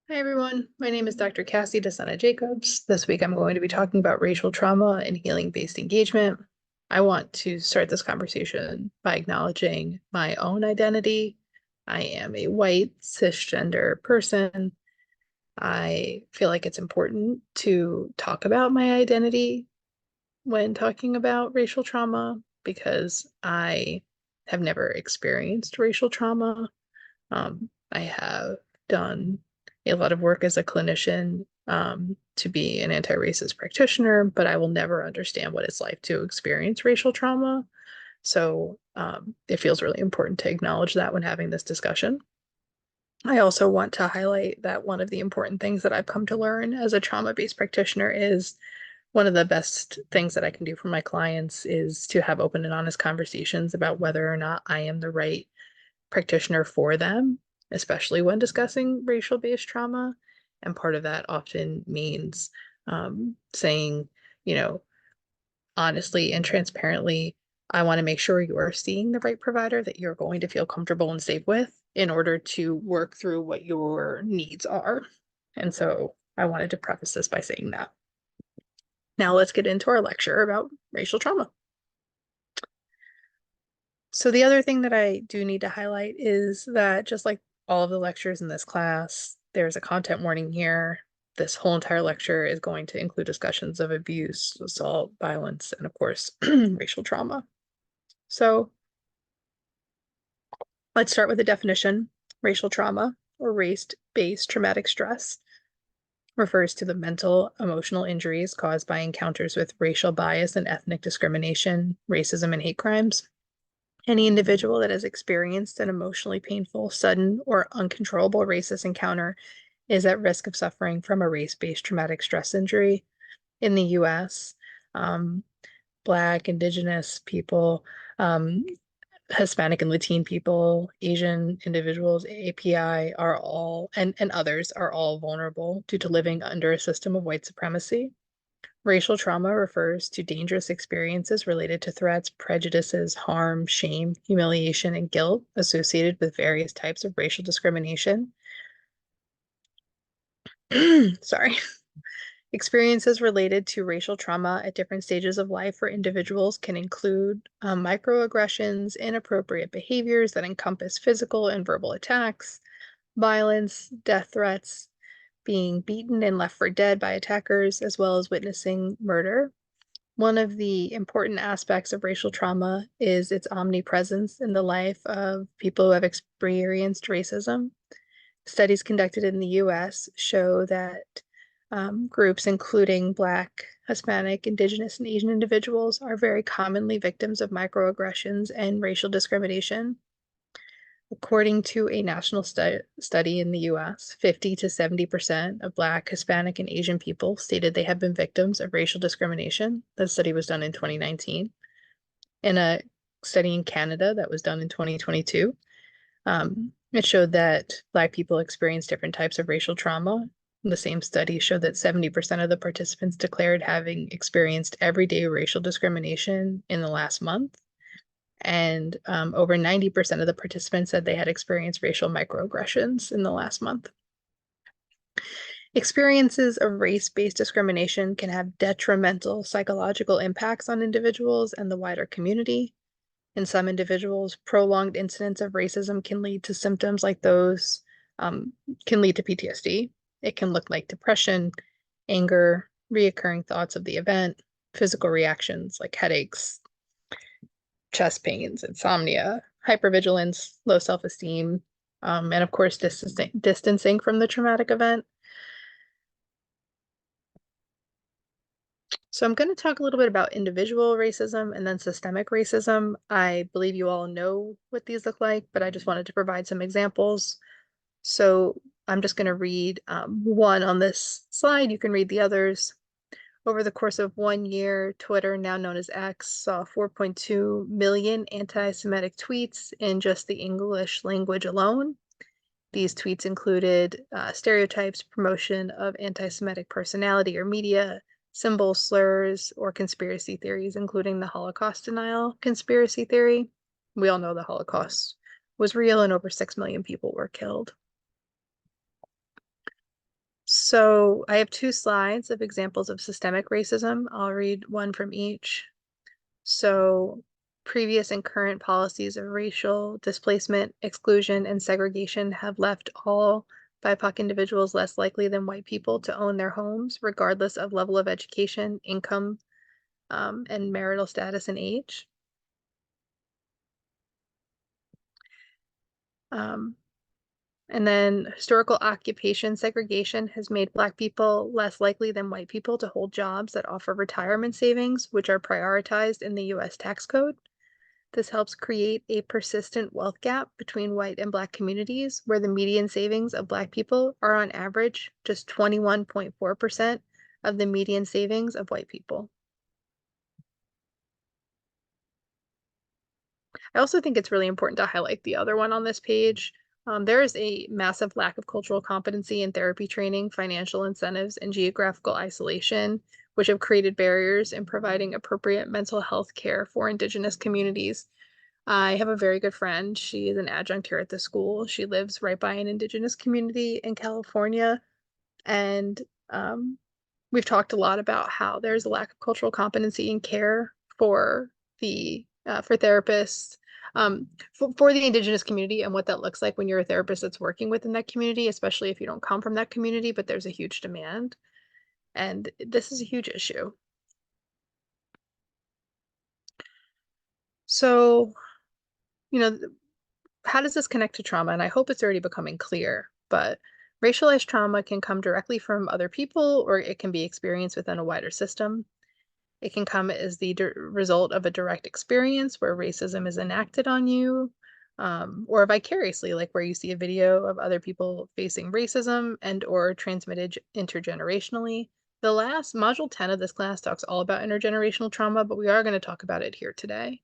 Hi everyone, my name is Dr. Jacobs. This week I'm going to be talking about racial trauma and healing-based engagement. I want to start this conversation by acknowledging my own identity. I am a white cisgender person. I feel like it's important to talk about my identity when talking about racial trauma because I have never experienced racial trauma. I have done a lot of work as a clinician to be an anti-racist practitioner, but I will never understand what it's like to experience racial trauma. So it feels really important to acknowledge that when having this discussion. I also want to highlight that one of the important things that I've come to learn as a trauma-based practitioner is one of the best things that I can do for my clients is to have open and honest conversations about whether or not I am the right practitioner for them, especially when discussing racial-based trauma. And part of that often means saying, you know, honestly and transparently, I want to make sure you are seeing the right provider that you're going to feel comfortable and safe with in order to work through what your needs are. And so I wanted to preface this by saying that. Now let's get into our lecture about racial trauma. So the other thing that I do need to highlight is that just like all of the lectures in this class, there's a content warning here. This whole entire lecture is going to include discussions of abuse, assault, violence, and of course, racial trauma. So let's start with the definition. Racial trauma or race-based traumatic stress refers to the mental, emotional injuries caused by encounters with racial bias and ethnic discrimination, racism, and hate crimes. Any individual that has experienced an emotionally painful, sudden, or uncontrollable racist encounter is at risk of suffering from a race-based traumatic stress injury. In the US, um, Black, Indigenous people, Hispanic and Latino people, Asian individuals, API are all, and others are all vulnerable due to living under a system of white supremacy. Racial trauma refers to dangerous experiences related to threats, prejudices, harm, shame, humiliation, and guilt associated with various types of racial discrimination. Sorry. Experiences related to racial trauma at different stages of life for individuals can include microaggressions, inappropriate behaviors that encompass physical and verbal attacks, violence, death threats, being beaten and left for dead by attackers, as well as witnessing murder. One of the important aspects of racial trauma is its omnipresence in the life of people who have experienced racism. Studies conducted in the US show that groups including Black, Hispanic, Indigenous, and Asian individuals are very commonly victims of microaggressions and racial discrimination. According to a national study in the US, 50 to 70% of Black, Hispanic, and Asian people stated they have been victims of racial discrimination. The study was done in 2019. In a study in Canada that was done in 2022, it showed that Black people experience different types of racial trauma. The same study showed that 70% of the participants declared having experienced everyday racial discrimination in the last month. And over 90% of the participants said they had experienced racial microaggressions in the last month. Experiences of race-based discrimination can have detrimental psychological impacts on individuals and the wider community. In some individuals, prolonged incidents of racism can lead to symptoms like those, can lead to PTSD. It can look like depression, anger, reoccurring thoughts of the event, physical reactions like headaches, chest pains, insomnia, hypervigilance, low self-esteem, and of course, distancing from the traumatic event. So I'm going to talk a little bit about individual racism and then systemic racism. I believe you all know what these look like, but I just wanted to provide some examples. So I'm just going to read one on this slide. You can read the others. Over the course of 1 year, Twitter, now known as X, saw 4.2 million anti-Semitic tweets in just the English language alone. These tweets included stereotypes, promotion of anti-Semitic personality or media, symbols, slurs, or conspiracy theories, including the Holocaust denial conspiracy theory. We all know the Holocaust was real and over 6 million people were killed. So I have two slides of examples of systemic racism. I'll read one from each. So previous and current policies of racial displacement, exclusion, and segregation have left all BIPOC individuals less likely than white people to own their homes, regardless of level of education, income, and marital status and age. Um, And then historical occupation segregation has made Black people less likely than white people to hold jobs that offer retirement savings, which are prioritized in the US tax code. This helps create a persistent wealth gap between white and Black communities, where the median savings of Black people are on average just 21.4% of the median savings of white people. I also think it's really important to highlight the other one on this page. There is a massive lack of cultural competency in therapy training, financial incentives, and geographical isolation, which have created barriers in providing appropriate mental health care for Indigenous communities. I have a very good friend. She is an adjunct here at the school. She lives right by an Indigenous community in California. And um, we've talked a lot about how there's a lack of cultural competency in care for for therapists, for the Indigenous community, and what that looks like when you're a therapist that's working within that community, especially if you don't come from that community, but there's a huge demand. And this is a huge issue. So, you know, how does this connect to trauma? And I hope it's already becoming clear, but racialized trauma can come directly from other people, or it can be experienced within a wider system. It can come as the result of a direct experience where racism is enacted on you, or vicariously, like where you see a video of other people facing racism and or transmitted intergenerationally. The last module 10 of this class talks all about intergenerational trauma, but we are going to talk about it here today.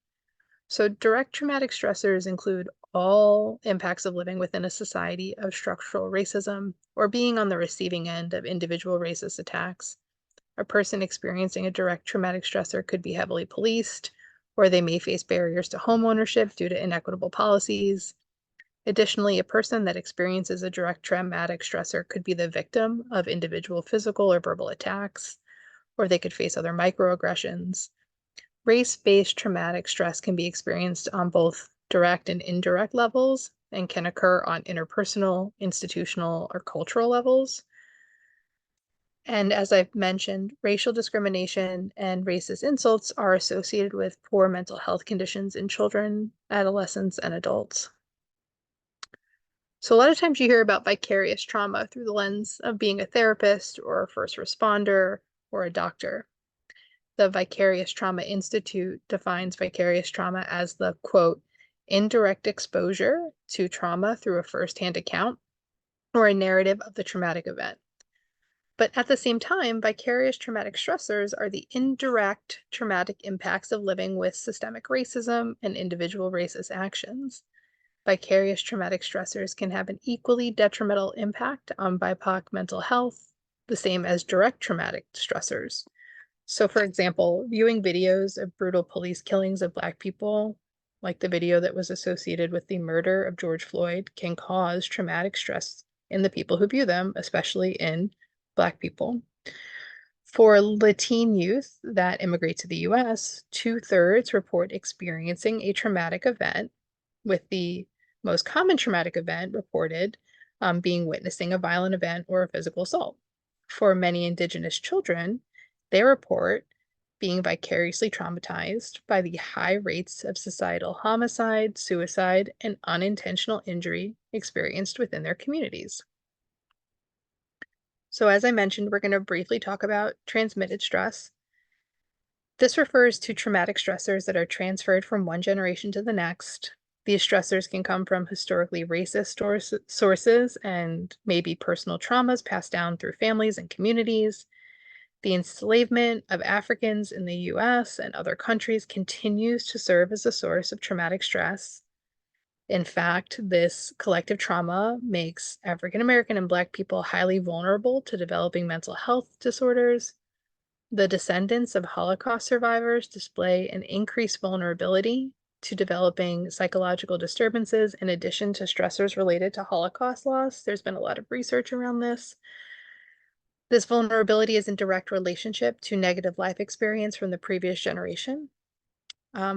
So direct traumatic stressors include all impacts of living within a society of structural racism or being on the receiving end of individual racist attacks. A person experiencing a direct traumatic stressor could be heavily policed, or they may face barriers to home ownership due to inequitable policies. Additionally, a person that experiences a direct traumatic stressor could be the victim of individual physical or verbal attacks, or they could face other microaggressions. Race-based traumatic stress can be experienced on both direct and indirect levels and can occur on interpersonal, institutional, or cultural levels. And as I've mentioned, racial discrimination and racist insults are associated with poor mental health conditions in children, adolescents, and adults. So a lot of times you hear about vicarious trauma through the lens of being a therapist or a first responder or a doctor. The Vicarious Trauma Institute defines vicarious trauma as the, quote, indirect exposure to trauma through a firsthand account or a narrative of the traumatic event. But at the same time, vicarious traumatic stressors are the indirect traumatic impacts of living with systemic racism and individual racist actions. Vicarious traumatic stressors can have an equally detrimental impact on BIPOC mental health, the same as direct traumatic stressors. So, for example, viewing videos of brutal police killings of Black people, like the video that was associated with the murder of George Floyd, can cause traumatic stress in the people who view them, especially in Black people. For Latine youth that immigrate to the US, 2/3 report experiencing a traumatic event, with the most common traumatic event reported being witnessing a violent event or a physical assault. For many Indigenous children, they report being vicariously traumatized by the high rates of societal homicide, suicide, and unintentional injury experienced within their communities. So as I mentioned, we're going to briefly talk about transmitted stress. This refers to traumatic stressors that are transferred from one generation to the next. These stressors can come from historically racist sources and maybe personal traumas passed down through families and communities. The enslavement of Africans in the US and other countries continues to serve as a source of traumatic stress. In fact, this collective trauma makes African American and Black people highly vulnerable to developing mental health disorders. The descendants of Holocaust survivors display an increased vulnerability to developing psychological disturbances in addition to stressors related to Holocaust loss. There's been a lot of research around this. This vulnerability is in direct relationship to negative life experience from the previous generation.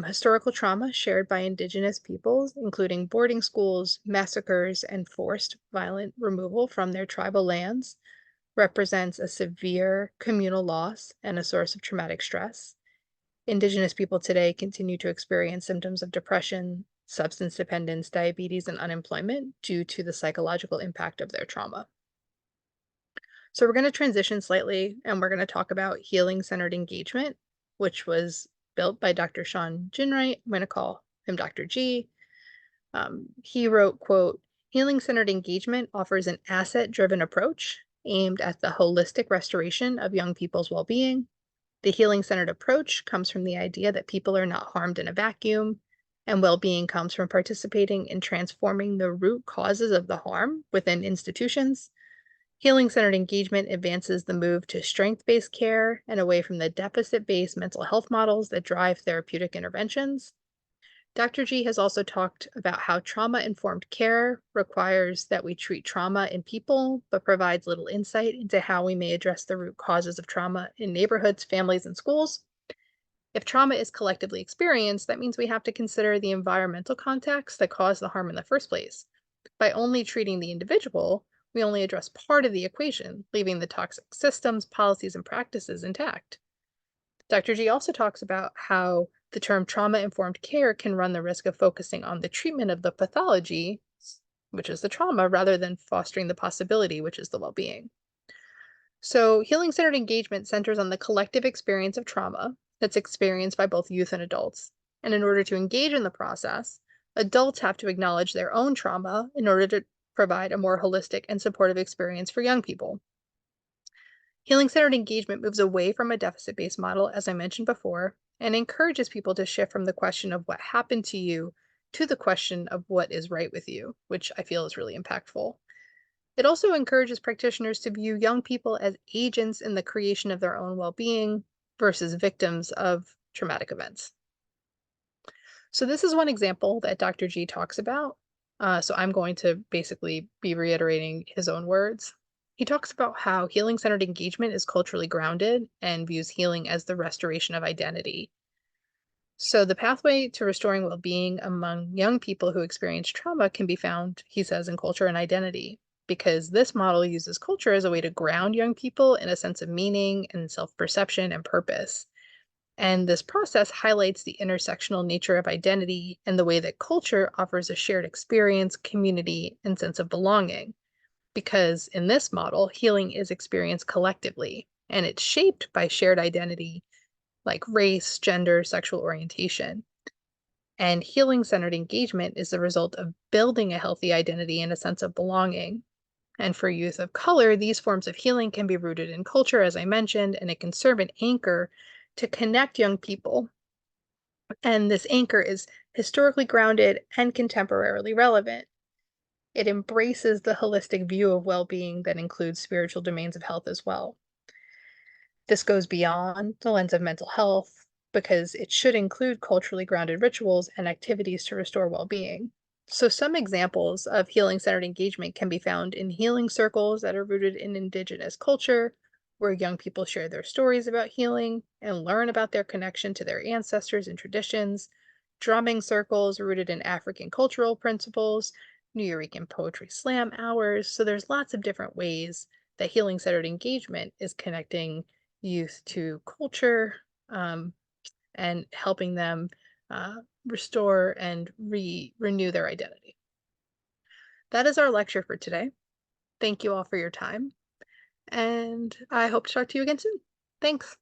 Historical trauma shared by Indigenous peoples, including boarding schools, massacres, and forced violent removal from their tribal lands, represents a severe communal loss and a source of traumatic stress. Indigenous people today continue to experience symptoms of depression, substance dependence, diabetes, and unemployment due to the psychological impact of their trauma. So we're going to transition slightly and we're going to talk about healing-centered engagement, which was built by Dr. Sean Ginwright. I'm going to call him Dr. G. He wrote, quote, "Healing-centered engagement offers an asset-driven approach aimed at the holistic restoration of young people's well-being. The healing-centered approach comes from the idea that people are not harmed in a vacuum, and well-being comes from participating in transforming the root causes of the harm within institutions. Healing-centered engagement advances the move to strength-based care and away from the deficit-based mental health models that drive therapeutic interventions." Dr. G has also talked about how trauma-informed care requires that we treat trauma in people, but provides little insight into how we may address the root causes of trauma in neighborhoods, families, and schools. If trauma is collectively experienced, that means we have to consider the environmental context that caused the harm in the first place. By only treating the individual, we only address part of the equation, leaving the toxic systems, policies, and practices intact. Dr. G also talks about how the term trauma-informed care can run the risk of focusing on the treatment of the pathology, which is the trauma, rather than fostering the possibility, which is the well-being. So healing-centered engagement centers on the collective experience of trauma that's experienced by both youth and adults. And in order to engage in the process, adults have to acknowledge their own trauma in order to provide a more holistic and supportive experience for young people. Healing-centered engagement moves away from a deficit-based model, as I mentioned before, and encourages people to shift from the question of what happened to you to the question of what is right with you, which I feel is really impactful. It also encourages practitioners to view young people as agents in the creation of their own well-being versus victims of traumatic events. So this is one example that Dr. G talks about. So I'm going to basically be reiterating his own words. He talks about how healing-centered engagement is culturally grounded and views healing as the restoration of identity. So the pathway to restoring well-being among young people who experience trauma can be found, he says, in culture and identity, because this model uses culture as a way to ground young people in a sense of meaning and self-perception and purpose. And this process highlights the intersectional nature of identity and the way that culture offers a shared experience, community, and sense of belonging. Because in this model, healing is experienced collectively, and it's shaped by shared identity like race, gender, sexual orientation. And healing-centered engagement is the result of building a healthy identity and a sense of belonging. And for youth of color, these forms of healing can be rooted in culture, as I mentioned, and it can serve an anchor to connect young people. And this anchor is historically grounded and contemporarily relevant. It embraces the holistic view of well-being that includes spiritual domains of health as well. This goes beyond the lens of mental health because it should include culturally grounded rituals and activities to restore well-being. So some examples of healing-centered engagement can be found in healing circles that are rooted in Indigenous culture, where young people share their stories about healing and learn about their connection to their ancestors and traditions, drumming circles rooted in African cultural principles, Nuyorican poetry slam hours. So there's lots of different ways that healing-centered engagement is connecting youth to culture and helping them restore and renew their identity. That is our lecture for today. Thank you all for your time, and I hope to talk to you again soon. Thanks.